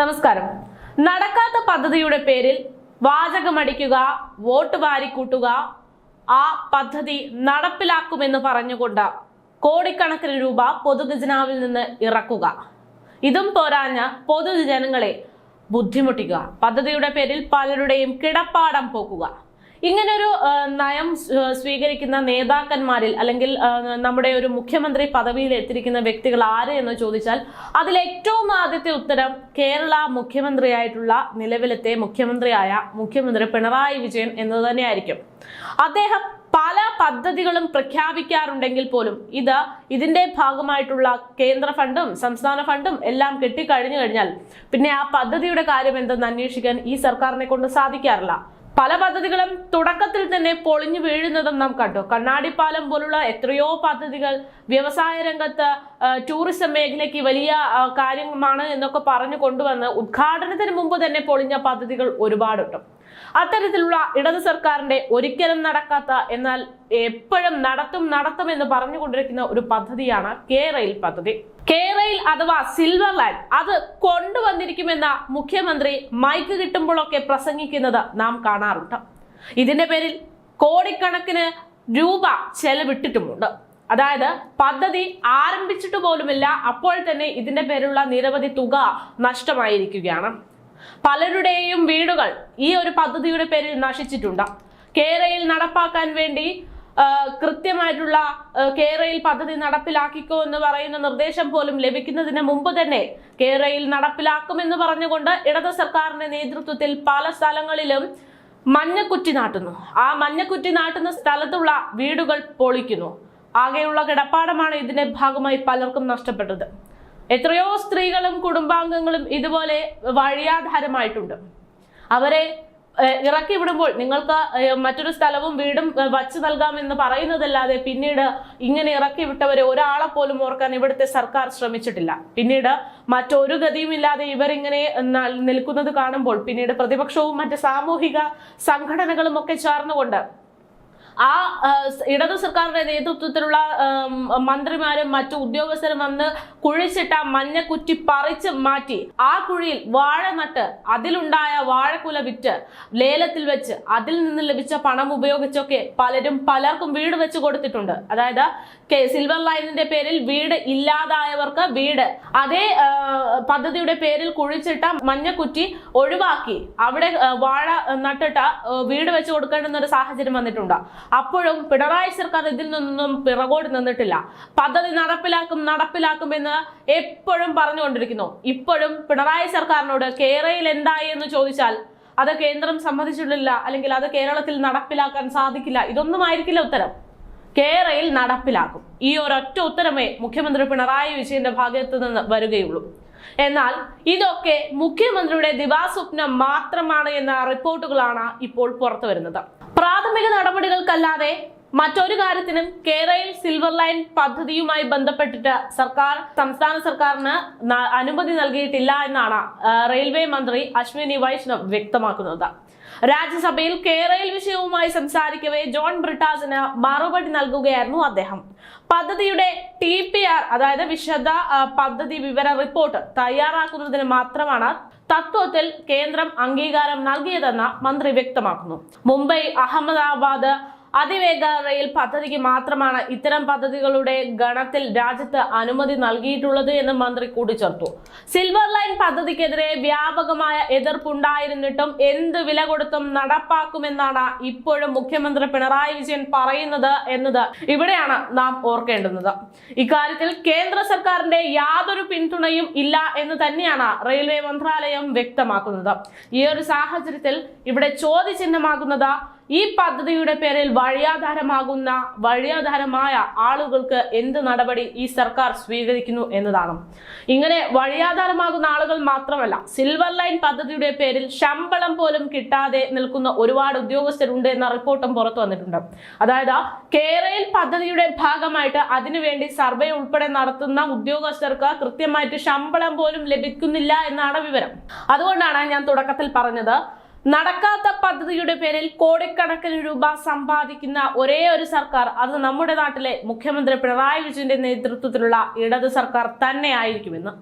നമസ്കാരം. നടക്കാത്ത പദ്ധതിയുടെ പേരിൽ വാചകമടിക്കുക, വോട്ട് വാരിക്കൂട്ടുക, ആ പദ്ധതി നടപ്പിലാക്കുമെന്ന് പറഞ്ഞുകൊണ്ട് കോടിക്കണക്കിന് രൂപ പൊതുഖജനാവിൽ നിന്ന് ഇറക്കുക, ഇതും പോരാഞ്ഞ പൊതുജനങ്ങളെ ബുദ്ധിമുട്ടിക്കുക, പദ്ധതിയുടെ പേരിൽ പലരുടെയും കിടപ്പാടം പോക്കുക, ഇങ്ങനൊരു നയം സ്വീകരിക്കുന്ന നേതാക്കന്മാരിൽ അല്ലെങ്കിൽ നമ്മുടെ ഒരു മുഖ്യമന്ത്രി പദവിയിൽ എത്തിയിരിക്കുന്ന വ്യക്തികൾ ആര് എന്ന് ചോദിച്ചാൽ അതിൽ ഏറ്റവും ആദ്യത്തെ ഉത്തരം കേരള മുഖ്യമന്ത്രിയായിട്ടുള്ള നിലവിലത്തെ മുഖ്യമന്ത്രി പിണറായി വിജയൻ എന്നത് തന്നെയായിരിക്കും. അദ്ദേഹം പല പദ്ധതികളും പ്രഖ്യാപിക്കാറുണ്ടെങ്കിൽ പോലും ഇതിന്റെ ഭാഗമായിട്ടുള്ള കേന്ദ്ര ഫണ്ടും സംസ്ഥാന ഫണ്ടും എല്ലാം കെട്ടിക്കഴിഞ്ഞു കഴിഞ്ഞാൽ പിന്നെ ആ പദ്ധതിയുടെ കാര്യം എന്തെന്ന് അന്വേഷിക്കാൻ ഈ സർക്കാരിനെ കൊണ്ട് സാധിക്കാറില്ല. പല പദ്ധതികളും തുടക്കത്തിൽ തന്നെ പൊളിഞ്ഞു വീഴുന്നതും നാം കണ്ടു. കണ്ണാടിപ്പാലം പോലുള്ള എത്രയോ പദ്ധതികൾ വ്യവസായ രംഗത്ത് ടൂറിസം മേഖലയ്ക്ക് വലിയ കാര്യമാണ് എന്നൊക്കെ പറഞ്ഞു കൊണ്ടുവന്ന് ഉദ്ഘാടനത്തിന് മുമ്പ് തന്നെ പൊളിഞ്ഞ പദ്ധതികൾ ഒരുപാടുണ്ട്. അത്തരത്തിലുള്ള ഇടത് സർക്കാരിന്റെ ഒരിക്കലും നടക്കാത്ത എന്നാൽ എപ്പോഴും നടത്തും എന്ന് പറഞ്ഞുകൊണ്ടിരിക്കുന്ന ഒരു പദ്ധതിയാണ് കെ-റെയിൽ പദ്ധതി. കെ-റെയിൽ അഥവാ സിൽവർ ലൈൻ അത് കൊണ്ടുവന്നിരിക്കുമെന്ന മുഖ്യമന്ത്രി മൈക്ക് കിട്ടുമ്പോഴൊക്കെ പ്രസംഗിക്കുന്നത് നാം കാണാറുണ്ട്. ഇതിന്റെ പേരിൽ കോടിക്കണക്കിന് രൂപ ചെലവിട്ടിട്ടുമുണ്ട്. അതായത് പദ്ധതി ആരംഭിച്ചിട്ട് പോലുമില്ല, അപ്പോൾ തന്നെ ഇതിന്റെ പേരിലുള്ള നിരവധി തുക നഷ്ടമായിരിക്കുകയാണ്. പലരുടെയും വീടുകൾ ഈ ഒരു പദ്ധതിയുടെ പേരിൽ നശിച്ചിട്ടുണ്ട്. കെ-റെയിൽ നടപ്പാക്കാൻ വേണ്ടി കൃത്യമായിട്ടുള്ള കെ-റെയിൽ പദ്ധതി നടപ്പിലാക്കിക്കോ എന്ന് പറയുന്ന നിർദ്ദേശം പോലും ലഭിക്കുന്നതിന് മുമ്പ് തന്നെ കെ-റെയിൽ നടപ്പിലാക്കുമെന്ന് പറഞ്ഞുകൊണ്ട് ഇടത് സർക്കാരിന്റെ നേതൃത്വത്തിൽ പല സ്ഥലങ്ങളിലും മഞ്ഞക്കുറ്റി നാട്ടുന്നു. ആ മഞ്ഞക്കുറ്റി നാട്ടുന്ന സ്ഥലത്തുള്ള വീടുകൾ പൊളിക്കുന്നു. ആകെയുള്ള കിടപ്പാടമാണ് ഇതിന്റെ ഭാഗമായി പലർക്കും നഷ്ടപ്പെട്ടത്. എത്രയോ സ്ത്രീകളും കുടുംബാംഗങ്ങളും ഇതുപോലെ വഴിയാധാരമായിട്ടുണ്ട്. അവരെ ഇറക്കി വിടുമ്പോൾ നിങ്ങൾക്ക് മറ്റൊരു സ്ഥലവും വീടും വച്ചു നൽകാമെന്ന് പറയുന്നതല്ലാതെ പിന്നീട് ഇങ്ങനെ ഇറക്കി വിട്ടവരെ ഒരാളെ പോലും ഓർക്കാൻ ഇവിടുത്തെ സർക്കാർ ശ്രമിച്ചിട്ടില്ല. പിന്നീട് മറ്റൊരു ഗതിയുമില്ലാതെ ഇവരിങ്ങനെ നിൽക്കുന്നത് കാണുമ്പോൾ പിന്നീട് പ്രതിപക്ഷവും മറ്റ് സാമൂഹിക സംഘടനകളും ഒക്കെ ചേർന്നുകൊണ്ട് ആ ഇടതു സർക്കാരിന്റെ നേതൃത്വത്തിലുള്ള മന്ത്രിമാരും മറ്റു ഉദ്യോഗസ്ഥരും വന്ന് കുഴിച്ചിട്ട മഞ്ഞക്കുറ്റി പറിച്ച് മാറ്റി ആ കുഴിയിൽ വാഴ നട്ട് അതിലുണ്ടായ വാഴക്കുല വിറ്റ് ലേലത്തിൽ വെച്ച് അതിൽ നിന്ന് ലഭിച്ച പണം ഉപയോഗിച്ചൊക്കെ പലർക്കും വീട് വെച്ച് കൊടുത്തിട്ടുണ്ട്. അതായത് സിൽവർ ലൈനിന്റെ പേരിൽ വീട് ഇല്ലാതായവർക്ക് വീട്, അതേ പദ്ധതിയുടെ പേരിൽ കുഴിച്ചിട്ട മഞ്ഞക്കുറ്റി ഒഴിവാക്കി അവിടെ വാഴ നട്ടിട്ട് വീട് വെച്ച് കൊടുക്കേണ്ടുന്ന ഒരു സാഹചര്യം വന്നിട്ടുണ്ട്. അപ്പോഴും പിണറായി സർക്കാർ ഇതിൽ നിന്നൊന്നും പിറകോട്ട് നിന്നിട്ടില്ല. പദ്ധതി നടപ്പിലാക്കും എന്ന് എപ്പോഴും പറഞ്ഞുകൊണ്ടിരിക്കുന്നു. ഇപ്പോഴും പിണറായി സർക്കാരിനോട് കെ-റെയിൽ എന്തായി എന്ന് ചോദിച്ചാൽ അത് കേന്ദ്രം സമ്മതിച്ചിട്ടില്ല, അല്ലെങ്കിൽ അത് കേരളത്തിൽ നടപ്പിലാക്കാൻ സാധിക്കില്ല, ഇതൊന്നും ആയിരിക്കില്ല ഉത്തരം. കെ-റെയിൽ നടപ്പിലാക്കും, ഈ ഒരൊറ്റ ഉത്തരമേ മുഖ്യമന്ത്രി പിണറായി വിജയന്റെ ഭാഗത്ത് നിന്ന് വരികയുള്ളൂ. എന്നാൽ ഇതൊക്കെ മുഖ്യമന്ത്രിയുടെ ദിവാസ്വപ്നം മാത്രമാണ് എന്ന റിപ്പോർട്ടുകളാണ് ഇപ്പോൾ പുറത്തു വരുന്നത്. പ്രാഥമിക നടപടികൾക്കല്ലാതെ മറ്റൊരു കാര്യത്തിനും കെ-റെയിൽ സിൽവർ ലൈൻ പദ്ധതിയുമായി ബന്ധപ്പെട്ടിട്ട് സംസ്ഥാന സർക്കാരിന് അനുമതി നൽകിയിട്ടില്ല എന്നാണ് റെയിൽവേ മന്ത്രി അശ്വിനി വൈഷ്ണവ് വ്യക്തമാക്കുന്നത്. രാജ്യസഭയിൽ കെ-റെയിൽ വിഷയവുമായി സംസാരിക്കവേ ജോൺ ബ്രിട്ടാസിന് മറുപടി നൽകുകയായിരുന്നു അദ്ദേഹം. പദ്ധതിയുടെ TPR അതായത് വിശദ പദ്ധതി വിവര റിപ്പോർട്ട് തയ്യാറാക്കുന്നതിന് മാത്രമാണ് തത്വത്തിൽ കേന്ദ്രം അംഗീകാരം നൽകിയതെന്ന് മന്ത്രി വ്യക്തമാക്കുന്നു. മുംബൈ അഹമ്മദാബാദ് അതിവേഗ റെയിൽ പദ്ധതിക്ക് മാത്രമാണ് ഇത്തരം പദ്ധതികളുടെ ഗണത്തിൽ രാജ്യത്ത് അനുമതി നൽകിയിട്ടുള്ളത് എന്ന് മന്ത്രി കൂട്ടിച്ചേർത്തു. സിൽവർ ലൈൻ പദ്ധതിക്കെതിരെ വ്യാപകമായ എതിർപ്പുണ്ടായിരുന്നിട്ടും എന്ത് വില കൊടുത്തും നടപ്പാക്കുമെന്നാണ് ഇപ്പോഴും മുഖ്യമന്ത്രി പിണറായി വിജയൻ പറയുന്നത് എന്നത് ഇവിടെയാണ് നാം ഓർക്കേണ്ടുന്നത്. ഇക്കാര്യത്തിൽ കേന്ദ്ര സർക്കാരിന്റെ യാതൊരു പിന്തുണയും ഇല്ല എന്ന് തന്നെയാണ് റെയിൽവേ മന്ത്രാലയം വ്യക്തമാക്കുന്നത്. ഈ ഒരു സാഹചര്യത്തിൽ ഇവിടെ ചോദ്യചിഹ്നമാകുന്നത് ഈ പദ്ധതിയുടെ പേരിൽ വഴിയാധാരമായ ആളുകൾക്ക് എന്ത് നടപടി ഈ സർക്കാർ സ്വീകരിക്കുന്നു എന്നതാണ്. ഇങ്ങനെ വഴിയാധാരമാകുന്ന ആളുകൾ മാത്രമല്ല, സിൽവർ ലൈൻ പദ്ധതിയുടെ പേരിൽ ശമ്പളം പോലും കിട്ടാതെ നിൽക്കുന്ന ഒരുപാട് ഉദ്യോഗസ്ഥരുണ്ട് എന്ന റിപ്പോർട്ടും പുറത്തു വന്നിട്ടുണ്ട്. അതായത് കെ-റെയിൽ പദ്ധതിയുടെ ഭാഗമായിട്ട് അതിനുവേണ്ടി സർവേ ഉൾപ്പെടെ നടത്തുന്ന ഉദ്യോഗസ്ഥർക്ക് കൃത്യമായിട്ട് ശമ്പളം പോലും ലഭിക്കുന്നില്ല എന്നാണ് വിവരം. അതുകൊണ്ടാണ് ഞാൻ തുടക്കത്തിൽ പറഞ്ഞത്, നടക്കാത്ത പദ്ധതിയുടെ പേരിൽ കോടിക്കണക്കിന് രൂപ സമ്പാദിക്കുന്ന ഒരേ ഒരു സർക്കാർ അത് നമ്മുടെ നാട്ടിലെ മുഖ്യമന്ത്രി പിണറായി വിജയന്റെ നേതൃത്വത്തിലുള്ള ഇടത് സർക്കാർ തന്നെ ആയിരിക്കുമെന്ന്.